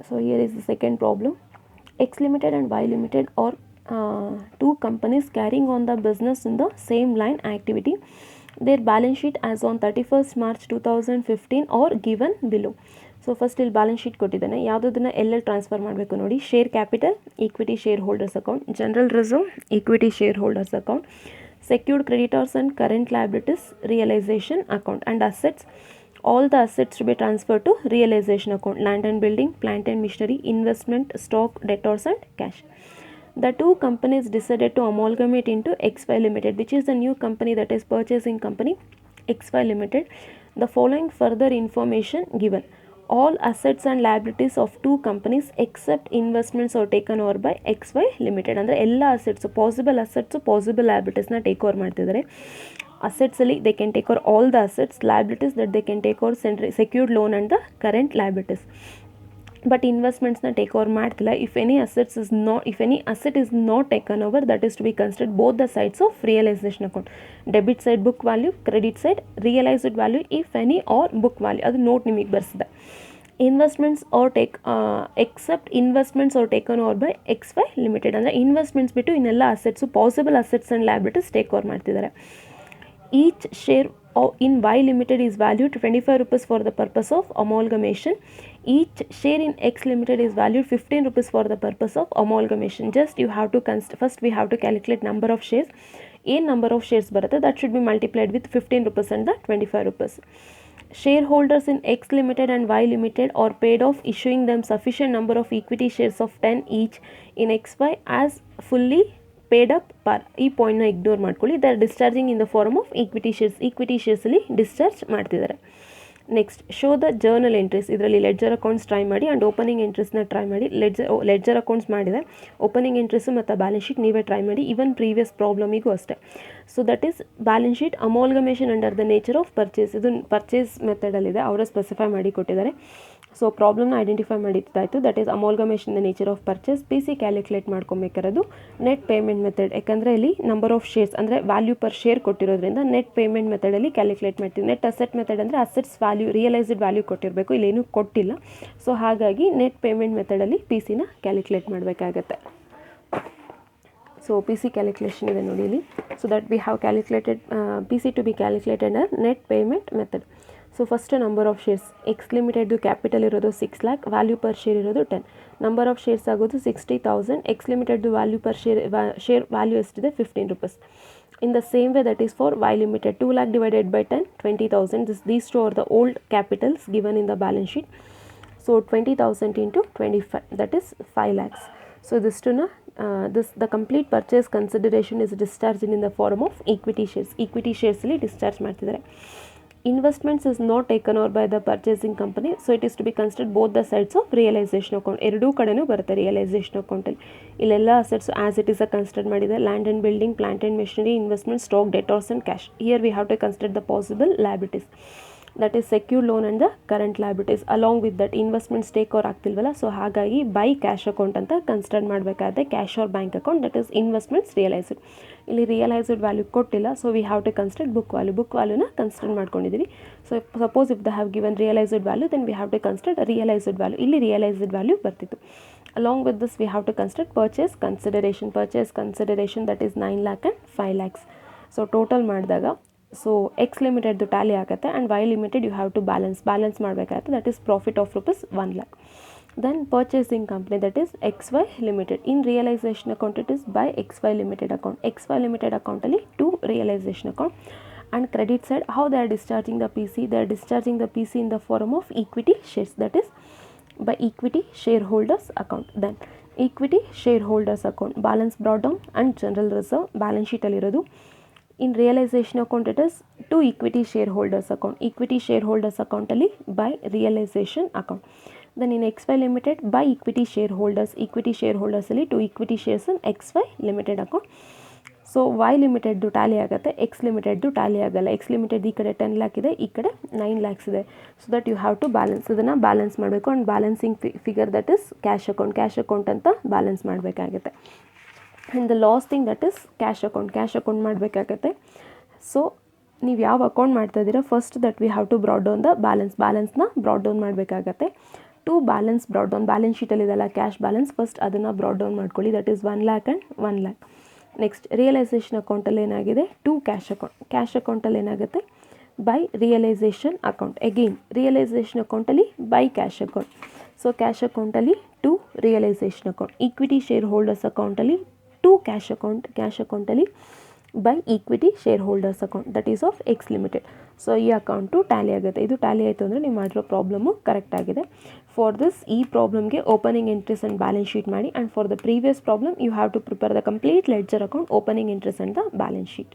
So here is the second problem. X Limited and Y Limited are two companies carrying on the business in the same line activity. Their balance sheet as on 31st March 2015 are given below. So first ಇಲ್ಲಿ balance sheet ಕೊಟ್ಟಿದ್ದಾನೆ. ಯಾವುದನ್ನು ಎಲ್ಲೆಲ್ಲಿ transfer ಮಾಡಬೇಕು ನೋಡಿ. Share capital, equity shareholders account, general reserve, equity shareholders account, secured creditors and current liabilities realization account, and assets, all the assets to be transferred to realization account, land and building, plant and machinery, investment, stock, debtors and cash. The two companies decided to amalgamate into XY Limited, which is the new company, that is purchasing company XY Limited. The following further information given. All assets and liabilities of two companies except investments are taken over by XY Limited. ಅಂದರೆ ಎಲ್ಲ assets, possible liabilitiesನ take over ಮಾಡ್ತಿದ್ದಾರೆ. ಅಸೆಟ್ಸಲ್ಲಿ they can take over all the assets, liabilities that they can take over secured loan and the current liabilities. But ಇನ್ವೆಸ್ಟ್ಮೆಂಟ್ಸ್ನ take over ಮಾಡ್ತಿಲ್ಲ. If any asset is not taken over, that is to be considered both the sides of realisation account. Debit side book value, credit side realised value if any are book value. ಅದು note ನಿಮಗೆ ಬರ್ಸಿದೆ. Investments except investments are taken over by XY Limited. ಅಂದರೆ investments ಬಿಟ್ಟು ಇನ್ನೆಲ್ಲ assets, possible assets and liabilities take over ಮಾಡ್ತಿದ್ದಾರೆ. Each share in Y Limited is valued 25 rupees for the purpose of amalgamation. Each share in X Limited is valued 15 rupees for the purpose of amalgamation. Just you have to first we have to calculate number of shares. A number of shares barata, that should be multiplied with 15 rupees and the 25 rupees. Shareholders in X Limited and Y Limited are paid off issuing them sufficient number of equity shares of 10 each in XY as fully paid up par. ಈ ಪಾಯಿಂಟ್ನ ignore ಮಾಡ್ಕೊಳ್ಳಿ. They are discharging in the form of equity ಶೇರ್ಸಲ್ಲಿ discharge ಮಾಡ್ತಿದ್ದಾರೆ. Next, show the journal entries. ಇದರಲ್ಲಿ ledger accounts try ಮಾಡಿ and opening ಎಂಟ್ರೀಸ್ನ try ಮಾಡಿ. Ledger accounts ಮಾಡಿದೆ, ಓಪನಿಂಗ್ ಎಂಟ್ರೀಸು ಮತ್ತು ಬ್ಯಾಲೆನ್ಸ್ ಶೀಟ್ ನೀವೇ ಟ್ರೈ ಮಾಡಿ. ಈವನ್ ಪ್ರೀವಿಯಸ್ ಪ್ರಾಬ್ಲಮಿಗೂ ಅಷ್ಟೇ. So that is balance sheet amalgamation under the nature of purchase. ಇದು ಪರ್ಚೇಸ್ ಮೆಥಡಲ್ಲಿದೆ, ಅವರೇ ಸ್ಪೆಸಿಫೈ ಮಾಡಿ ಕೊಟ್ಟಿದ್ದಾರೆ. ಸೊ ಪ್ರಾಬ್ಲಮ್ನ ಐಡೆಂಟಿಫೈ ಮಾಡಿದ್ದಾಯಿತು. That is amalgamation the nature of purchase. PC calculate ಮಾಡ್ಕೊಬೇಕಾರದು ನೆಟ್ ಪೇಮೆಂಟ್ ಮೆಥಡ್. ಯಾಕಂದರೆ ಇಲ್ಲಿ ನಂಬರ್ ಆಫ್ ಶೇರ್ಸ್ ಅಂದರೆ ವ್ಯಾಲ್ಯೂ ಪರ್ ಶೇರ್ ಕೊಟ್ಟಿರೋದ್ರಿಂದ ನೆಟ್ ಪೇಮೆಂಟ್ ಮೆಥಡಲ್ಲಿ ಕ್ಯಾಲ್ಕುಲೇಟ್ ಮಾಡ್ತೀವಿ. ನೆಟ್ ಅಸೆಟ್ ಮೆಥಡ್ ಅಂದರೆ ಅಸೆಟ್ಸ್ ವ್ಯಾಲ್ಯೂ, ರಿಯಲೈಸ್ಡ್ ವ್ಯಾಲ್ಯೂ ಕೊಟ್ಟಿರಬೇಕು, ಇಲ್ಲೇನೂ ಕೊಟ್ಟಿಲ್ಲ. ಸೊ ಹಾಗಾಗಿ ನೆಟ್ ಪೇಮೆಂಟ್ ಮೆಥಡಲ್ಲಿ PCನ ಕ್ಯಾಲ್ಕುಲೇಟ್ ಮಾಡಬೇಕಾಗತ್ತೆ. ಸೊ PC ಕ್ಯಾಲ್ಕುಲೇಷನ್ ಇದೆ ನೋಡಿ ಇಲ್ಲಿ. So that we have calculated PC to be calculated net payment method. So first number of shares. X ಲಿಮಿಟೆಡ್ದು ಕ್ಯಾಪಿಟಲ್ ಇರೋದು 6 lakh, ವ್ಯಾಲ್ಯೂ ಪರ್ ಶೇರ್ ಇರೋದು 10. ನಂಬರ್ ಆಫ್ ಶೇರ್ಸ್ ಆಗೋದು 60,000. ಎಕ್ಸ್ ಲಿಮಿಟೆಡ್ದು value per share value ಎಷ್ಟಿದೆ, 15 rupees. In the same way that is for Y Limited, 2 lakh divided by 10, 20,000. These two are the old capitals given in the balance sheet. So 20,000 into 25, that is 5 lakhs. So the complete purchase consideration is discharged in the form of equity shares. Equity shares ಅಲ್ಲಿ discharge ಮಾಡ್ತಿದ್ದಾರೆ. Investments is not taken over by the purchasing company, so it is to be considered both the sides of realization account. ಎರಡೂ ಕಡೆನೂ ಬರುತ್ತೆ realisation ಅಕೌಂಟಲ್ಲಿ. ಇಲ್ಲೆಲ್ಲ assets as it is consider ಮಾಡಿದೆ. Land and building, plant and machinery, investment, stock, debtors and cash. Here we have to consider the possible liabilities, that is secure loan and the current liabilities. Along with that investments take over ಆಗ್ತಿಲ್ವಲ್ಲ, so ಹಾಗಾಗಿ by cash account ಅಂತ consider ಮಾಡಬೇಕಾದ್ರೆ cash or bank account, that is investments realised. ಇಲ್ಲಿ realised value ಕೊಟ್ಟಿಲ್ಲ, so we have to consider book ವ್ಯಾಲ್ಯೂನ consider ಮಾಡ್ಕೊಂಡಿದ್ದೀವಿ. So suppose if they have given realised value, then we have to consider realised value. ಇಲ್ಲಿ realised value ಬರ್ತಿತ್ತು. Along with this we have to consider purchase consideration that is 9 lakh and 5 lakhs. So total ಮಾಡಿದಾಗ so X ಲಿಮಿಟೆಡ್ದು tally ಆಗುತ್ತೆ and Y Limited you have to balance ಮಾಡಬೇಕಾಗುತ್ತೆ. That is profit of rupees 1 lakh. Then purchasing company, that is XY Limited. In realization account it is by XY Limited account. XY Limited account ಅಲ್ಲಿ to realization account. And credit side, how they are discharging the PC? They are discharging the PC in the form of equity shares, that is by equity shareholders account. Then equity shareholders account, balance brought down and general reserve balance sheet ಅಲ್ಲಿರೋದು. In realization account it is to equity shareholders account. Equity shareholders account ಅಲ್ಲಿ by realization account. Then in XY Limited by equity shareholders ಅಲ್ಲಿ to equity shares in XY Limited account. So Y ಲಿಮಿಟೆಡ್ದು tally ಆಗುತ್ತೆ, X ಲಿಮಿಟೆಡ್ದು tally ಆಗಲ್ಲ. X Limited ಈ ಕಡೆ 10 lakh ಇದೆ, ಈ ಕಡೆ 9 lakhs ಇದೆ. So that you have to balance, ಇದನ್ನು ಬ್ಯಾಲೆನ್ಸ್ ಮಾಡಬೇಕು. And balancing figure that is cash account ಅಂತ ಬ್ಯಾಲೆನ್ಸ್ ಮಾಡಬೇಕಾಗುತ್ತೆ. And the last thing that is cash account ಮಾಡಬೇಕಾಗತ್ತೆ. ಸೊ ನೀವು ಯಾವ ಅಕೌಂಟ್ ಮಾಡ್ತಾ ಇದ್ದೀರಾ, first that we have to brought down the ಬ್ಯಾಲೆನ್ಸ್ನ ಬ್ರಾಡ್ ಡೌನ್ ಮಾಡಬೇಕಾಗತ್ತೆ. To balance brought down, balance ಶೀಟಲ್ಲಿ ಇದೆಲ್ಲ ಕ್ಯಾಶ್ ಬ್ಯಾಲೆನ್ಸ್, ಫಸ್ಟ್ ಅದನ್ನು ಬ್ರಾಡ್ ಡೌನ್ ಮಾಡ್ಕೊಳ್ಳಿ, that is 1 lakh and 1 lakh. Next realisation ಅಕೌಂಟಲ್ಲಿ ಏನಾಗಿದೆ, ಟು ಕ್ಯಾಶ್ ಅಕೌಂಟ್, ಕ್ಯಾಶ್ ಅಕೌಂಟಲ್ಲಿ ಏನಾಗುತ್ತೆ by realisation account, again realisation ಅಕೌಂಟಲ್ಲಿ by cash account. So cash ಅಕೌಂಟಲ್ಲಿ to realisation account, equity shareholders ಅಕೌಂಟಲ್ಲಿ to cash account, cash ಅಕೌಂಟಲ್ಲಿ by equity shareholders account, that is of X Limited. So ಈ account tally ಆಗುತ್ತೆ. ಇದು ಟ್ಯಾಲಿ ಆಯಿತು ಅಂದರೆ ನೀವು ಮಾಡಿರೋ ಪ್ರಾಬ್ಲಮ್ಮು ಕರೆಕ್ಟ್ ಆಗಿದೆ. ಫಾರ್ ದಿಸ್ ಈ ಪ್ರಾಬ್ಲಮ್ಗೆ opening entries and balance sheet ಮಾಡಿ, and for the previous problem you have to prepare the complete ledger account, opening entries and the balance sheet.